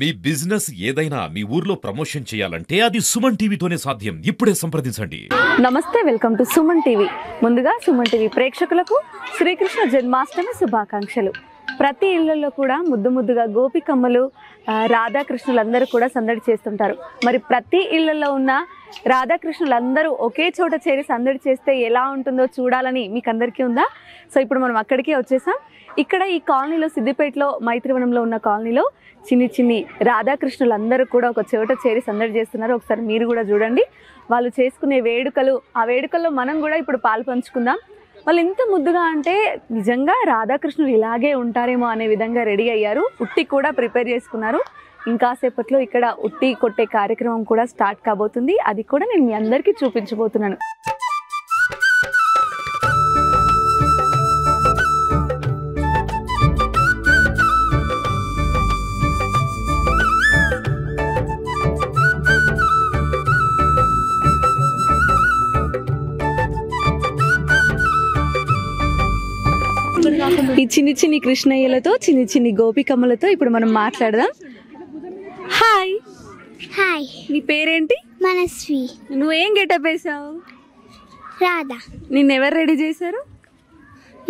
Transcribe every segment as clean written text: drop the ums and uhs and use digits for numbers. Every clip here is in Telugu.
మీ బిజినెస్ ఏదైనా మీ ఊర్లో ప్రమోషన్ చేయాలంటే అది సుమన్ టీవీతోనే సాధ్యం. ఇప్పుడే సంప్రదించండి. నమస్తే, వెల్కమ్ టు సుమన్ టీవీ. ముందుగా సుమన్ టీవీ ప్రేక్షకులకు శ్రీకృష్ణ జన్మాష్టమి శుభాకాంక్షలు. ప్రతి ఇళ్లలో కూడా ముద్దుగా గోపికమ్మలు రాధాకృష్ణులందరూ కూడా సందడి చేస్తుంటారు. మరి ప్రతి ఇళ్లలో ఉన్న రాధాకృష్ణులందరూ ఒకే చోట చేరి సందడి చేస్తే ఎలా ఉంటుందో చూడాలని మీకు అందరికీ ఉందా? సో ఇప్పుడు మనం అక్కడికే వచ్చేసాం. ఇక్కడ ఈ కాలనీలో, సిద్దిపేటలో మైత్రివనంలో ఉన్న కాలనీలో చిన్ని రాధాకృష్ణులందరూ కూడా ఒక చోట చేరి సందడి చేస్తున్నారు. ఒకసారి మీరు కూడా చూడండి. వాళ్ళు చేసుకునే వేడుకలు, ఆ వేడుకల్లో మనం కూడా ఇప్పుడు పాలు పంచుకుందాం. వాళ్ళు ఎంత ముద్దుగా అంటే నిజంగా రాధాకృష్ణులు ఇలాగే ఉంటారేమో అనే విధంగా రెడీ అయ్యారు. ఉట్టి కూడా ప్రిపేర్ చేసుకున్నారు. ఇంకాసేపట్లో ఇక్కడ ఉట్టి కొట్టే కార్యక్రమం కూడా స్టార్ట్ కాబోతుంది. అది కూడా నేను మీ అందరికీ చూపించబోతున్నాను. ఈ చిన్ని కృష్ణయ్యలతో, చిన్ని గోపికమ్మలతో ఇప్పుడు మనం మాట్లాడదాం. హాయ్ హాయ్, నీ పేరేంటి? మనస్వి. నువ్వేం గెటప్ వేసావు? రాధా. నిన్నెవరు రెడీ చేశారు?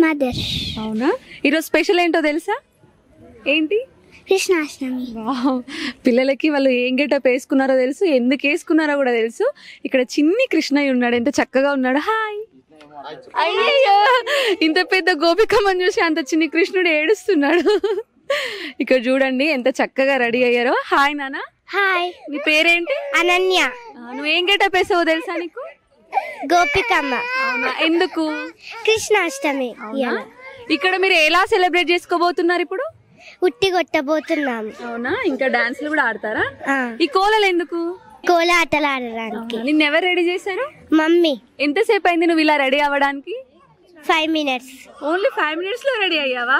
మదర్. అవునా? ఈరోజు స్పెషల్ ఏంటో తెలుసా? ఏంటి? కృష్ణాష్టమి. పిల్లలకి వాళ్ళు ఏం గెటప్ వేసుకున్నారో తెలుసు, ఎందుకు వేసుకున్నారో కూడా తెలుసు. ఇక్కడ చిన్ని కృష్ణయ్య ఉన్నాడు, ఎంత చక్కగా ఉన్నాడు. హాయ్. అయ్యో, ఇంత పెద్ద గోపికమ్మని చూసి అంత చిన్ని కృష్ణుడు ఏడుస్తున్నాడు. ఇక్కడ చూడండి ఎంత చక్కగా రెడీ అయ్యారో. హాయ్ నాన్న. హాయ్. నీ పేరేంటి? అనన్య. నువ్వేం గెటప్ వేసావో తెలుసా నీకు? గోపికమ్మ. అవునా? ఎందుకు? కృష్ణాష్టమి. ఇక్కడ మీరు ఎలా సెలబ్రేట్ చేసుకోబోతున్నారు ఇప్పుడు? ఉట్టి కొట్టబోతున్నాము. అవునా? ఇంకా డాన్స్లు కూడా ఆడతారా? ఆ. ఈ కోలలు ఎందుకు? కోలాటలు ఆడడానికి. నిన్నెవరు రెడీ చేశారు? మమ్మీ. ఎంతసేపు అయింది నువ్వు ఇలా రెడీ అవ్వడానికి? 5 minutes. ఓన్లీ 5 minutes లో రెడీ అయ్యావా?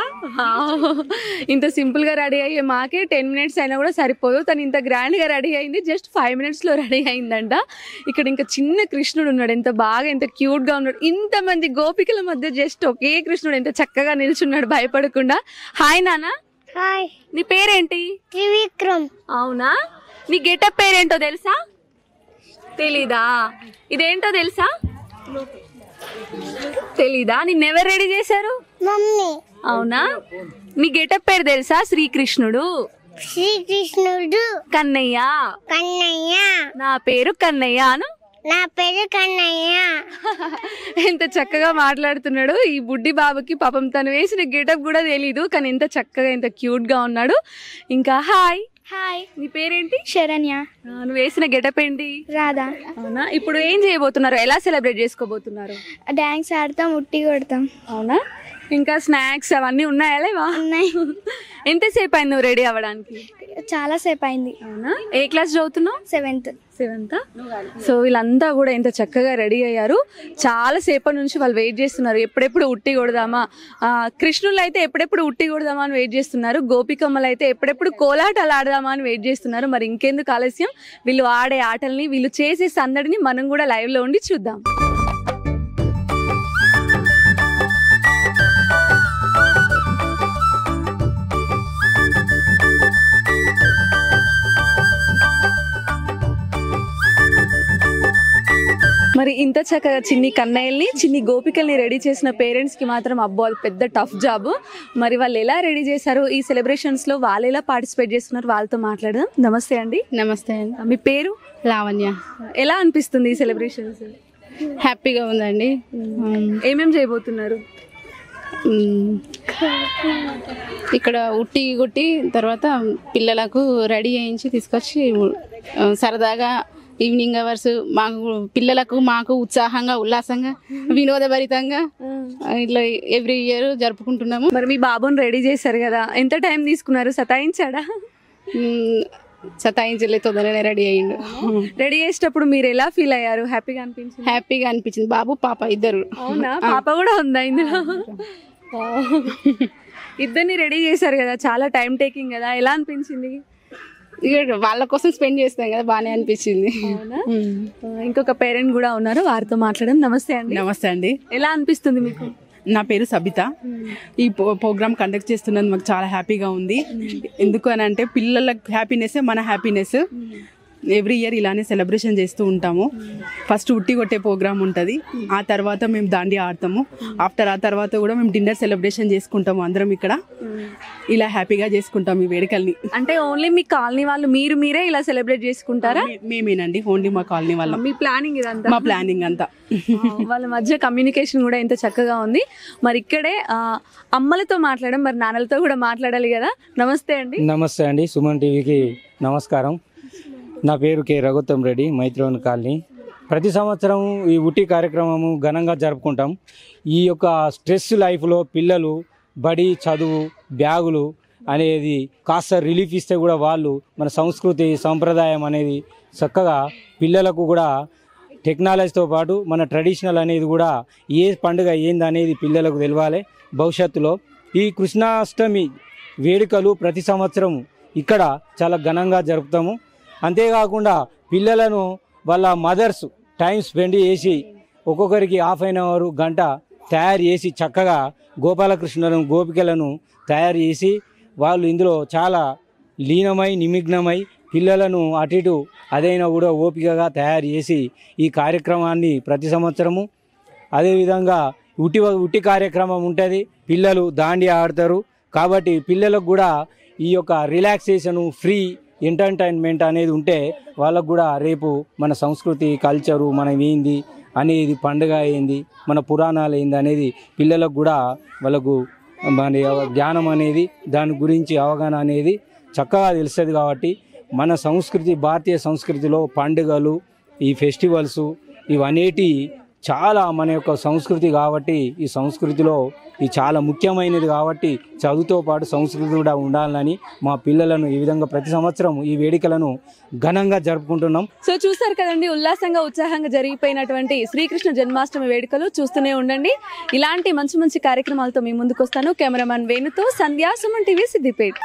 ఇంత సింపుల్ గా రెడీ అయ్యే మాకే 10 minutes అయినా కూడా సరిపోదు. తను ఇంత గ్రాండ్ గా రెడీ అయింది, జస్ట్ 5 minutes లో రెడీ అయిందంట. ఇక్కడ ఇంకా చిన్న కృష్ణుడు ఉన్నాడు, ఎంత బాగా, ఎంత క్యూట్ గా ఉన్నాడు. ఇంతమంది గోపికల మధ్య జస్ట్ ఒకే కృష్ణుడు ఎంత చక్కగా నిల్చున్నాడు భయపడకుండా. హాయ్ నాన్న. హాయ్. నీ పేరేంటి? త్రివిక్రమ్. అవునా? నీ గెటప్ పేరేంటో తెలుసా? తెలీదా? ఇదేంటో తెలుసా? తెలీదా? నిన్నెవరు రెడీ చేశారు? మమ్మీ. అవునా? నీ గెటప్ పేరు తెలుసా? శ్రీకృష్ణుడు. శ్రీకృష్ణుడు. కన్నయ్య. కన్నయ్య. నా పేరు కన్నయ్య అను. నా పేరు కన్నయ్య. ఎంత చక్కగా మాట్లాడుతున్నాడు. ఈ బుడ్డి బాబుకి పాపం తను వేసిన గెటప్ కూడా తెలీదు, కానీ ఎంత చక్కగా, ఎంత క్యూట్ గా ఉన్నాడు. ఇంకా హాయ్. హాయ్. నీ పేరేంటి? శరణ్య. నువ్వు వేసిన గెటప్ ఏంటి? రాధా. అవునా? ఇప్పుడు ఏం చేయబోతున్నారు? ఎలా సెలబ్రేట్ చేసుకోబోతున్నారు? డాన్స్ ఆడతాం, ఉట్టి కొడతాం. అవునా? ఇంకా స్నాక్స్ అవన్నీ ఉన్నాయా లేవా? ఉన్నాయి. ఎంతసేపు అయింది నువ్వు రెడీ అవ్వడానికి? చాలా సేపు అయింది. అవునా? ఏ క్లాస్ చదువుతున్నావు? 7th. 7th. సో వీళ్ళంతా కూడా ఎంత చక్కగా రెడీ అయ్యారు. చాలా సేపటి నుంచి వాళ్ళు వెయిట్ చేస్తున్నారు, ఎప్పుడెప్పుడు ఉట్టి కొడదామా. కృష్ణులు అయితే ఎప్పుడెప్పుడు ఉట్టి కొడదామా అని వెయిట్ చేస్తున్నారు. గోపికమ్మలు అయితే ఎప్పుడెప్పుడు కోలాటాలు ఆడదామా అని వెయిట్ చేస్తున్నారు. మరి ఇంకెందుకు ఆలస్యం, వీళ్ళు ఆడే ఆటల్ని, వీళ్ళు చేసే సందడిని మనం కూడా లైవ్ లో ఉండి చూద్దాం. మరి ఇంత చక్కగా చిన్ని కన్నయ్యల్ని, చిన్ని గోపికల్ని రెడీ చేసిన పేరెంట్స్ కి మాత్రం అబ్బో అది పెద్ద టఫ్ జాబ్. మరి వాళ్ళు ఎలా రెడీ చేశారు, ఈ సెలబ్రేషన్స్ లో వాళ్ళు ఎలా పార్టిసిపేట్ చేస్తున్నారు, వాళ్ళతో మాట్లాడదాం. నమస్తే అండి. నమస్తే అండి. మీ పేరు? లావణ్య. ఎలా అనిపిస్తుంది ఈ సెలబ్రేషన్స్? హ్యాపీగా ఉందండి. ఏమేం చేయబోతున్నారు? ఇక్కడ ఉట్టి కొట్టి తర్వాత పిల్లలకు రెడీ చేయించి తీసుకొచ్చి సరదాగా ఈవినింగ్ అవర్స్ పిల్లలకు మాకు ఉత్సాహంగా, ఉల్లాసంగా, వినోదభరితంగా ఇట్లా ఎవ్రీ ఇయర్ జరుపుకుంటున్నాము. మరి మీ బాబుని రెడీ చేశారు కదా, ఎంత టైం తీసుకున్నారు? సతాయించాడా? సతాయించలే, తొందరగానే రెడీ అయ్యిండు. రెడీ చేసేటప్పుడు మీరు ఎలా ఫీల్ అయ్యారు? హ్యాపీగా అనిపించింది? హ్యాపీగా అనిపించింది. బాబు పాప ఇద్దరు. అవునా? పాప కూడా ఉందా ఇందులో? ఇద్దరిని రెడీ చేశారు కదా, చాలా టైం టేకింగ్ కదా, ఎలా అనిపించింది? ఇక వాళ్ళ కోసం స్పెండ్ చేస్తాం కదా, బాగానే అనిపించింది. ఇంకొక పేరెంట్ కూడా ఉన్నారు, వారితో మాట్లాడడం. నమస్తే అండి. నమస్తే అండి. ఎలా అనిపిస్తుంది మీకు? నా పేరు సబిత. ఈ ప్రోగ్రామ్ కండక్ట్ చేస్తున్నది మాకు చాలా హ్యాపీగా ఉంది. ఎందుకు అని అంటే పిల్లల హ్యాపీనెస్ మన హ్యాపీనెస్. ఎవ్రీ ఇయర్ ఇలానే సెలబ్రేషన్ చేస్తూ ఉంటాము. ఫస్ట్ ఉట్టి కొట్టే ప్రోగ్రామ్ ఉంటుంది, ఆ తర్వాత మేము దాండియా ఆడతాము. ఆ తర్వాత కూడా మేము డిన్నర్ సెలబ్రేషన్ చేసుకుంటాము. అందరం ఇక్కడ ఇలా హ్యాపీగా చేసుకుంటాం ఈ వేడుకల్ని. అంటే ఓన్లీ మీ కాలనీ వాళ్ళు మీరే ఇలా సెలబ్రేట్ చేసుకుంటారా? మేమేనండి, ఓన్లీ మా కాలనీ వాళ్ళం. మీ ప్లానింగ్ ఇదంతా? మా ప్లానింగ్ అంతా. వాళ్ళ మధ్య కమ్యూనికేషన్ కూడా ఎంత చక్కగా ఉంది. మరి ఇక్కడే అమ్మలతో మాట్లాడడం, మరి నాన్నలతో కూడా మాట్లాడాలి కదా. నమస్తే అండి. నమస్తే అండి, సుమన్ టీవీకి నమస్కారం. నా పేరు కె రఘుత్తం రెడ్డి, మైత్రివన్ కాలనీ. ప్రతి సంవత్సరం ఈ ఉట్టి కార్యక్రమము ఘనంగా జరుపుకుంటాం. ఈ యొక్క స్ట్రెస్ లైఫ్లో పిల్లలు బడి చదువు బ్యాగులు అనేది కాస్త రిలీఫ్ ఇస్తే కూడా వాళ్ళు మన సంస్కృతి సంప్రదాయం అనేది చక్కగా పిల్లలకు కూడా టెక్నాలజీతో పాటు మన ట్రెడిషనల్ అనేది కూడా ఏ పండుగ ఏంది అనేది పిల్లలకు తెలవాలి భవిష్యత్తులో. ఈ కృష్ణాష్టమి వేడుకలు ప్రతి సంవత్సరం ఇక్కడ చాలా ఘనంగా జరుపుతాము. అంతేకాకుండా పిల్లలను వాళ్ళ మదర్స్ టైం స్పెండ్ చేసి ఒక్కొక్కరికి ½ గంట తయారు చేసి చక్కగా గోపాలకృష్ణులను గోపికలను తయారు చేసి వాళ్ళు ఇందులో చాలా లీనమై నిమగ్నమై పిల్లలను అటు ఇటు అదైనా కూడా ఓపికగా తయారు చేసి ఈ కార్యక్రమాన్ని ప్రతి సంవత్సరము అదేవిధంగా ఉట్టి కార్యక్రమం ఉంటుంది. పిల్లలు దాండియా ఆడతారు కాబట్టి పిల్లలకు కూడా ఈ యొక్క రిలాక్సేషను ఫ్రీ ఎంటర్టైన్మెంట్ అనేది ఉంటే వాళ్ళకు కూడా రేపు మన సంస్కృతి కల్చరు మనం ఏంది అనేది పండుగ ఏంది మన పురాణాలు ఏంది అనేది పిల్లలకు కూడా వాళ్ళకు మన జ్ఞానం అనేది దాని గురించి అవగాహన అనేది చక్కగా తెలుస్తుంది. కాబట్టి మన సంస్కృతి భారతీయ సంస్కృతిలో పండుగలు ఈ ఫెస్టివల్స్ ఇవనేటి చాలా మన యొక్క సంస్కృతి కాబట్టి ఈ సంస్కృతిలో ఇది చాలా ముఖ్యమైనది. కాబట్టి చదువుతో పాటు సంస్కృతి కూడా ఉండాలని మా పిల్లలను ఈ విధంగా ప్రతి సంవత్సరం ఈ వేడుకలను ఘనంగా జరుపుకుంటున్నాం. సో చూసారు కదండి, ఉల్లాసంగా ఉత్సాహంగా జరిగిపోయినటువంటి శ్రీకృష్ణ జన్మాష్టమి వేడుకలు చూస్తూనే ఉండండి. ఇలాంటి మంచి మంచి కార్యక్రమాలతో మీ ముందుకు వస్తాను. కెమెరామెన్ వేణుతో సంధ్యా, సుమన్ టీవీ, సిద్దిపేట్.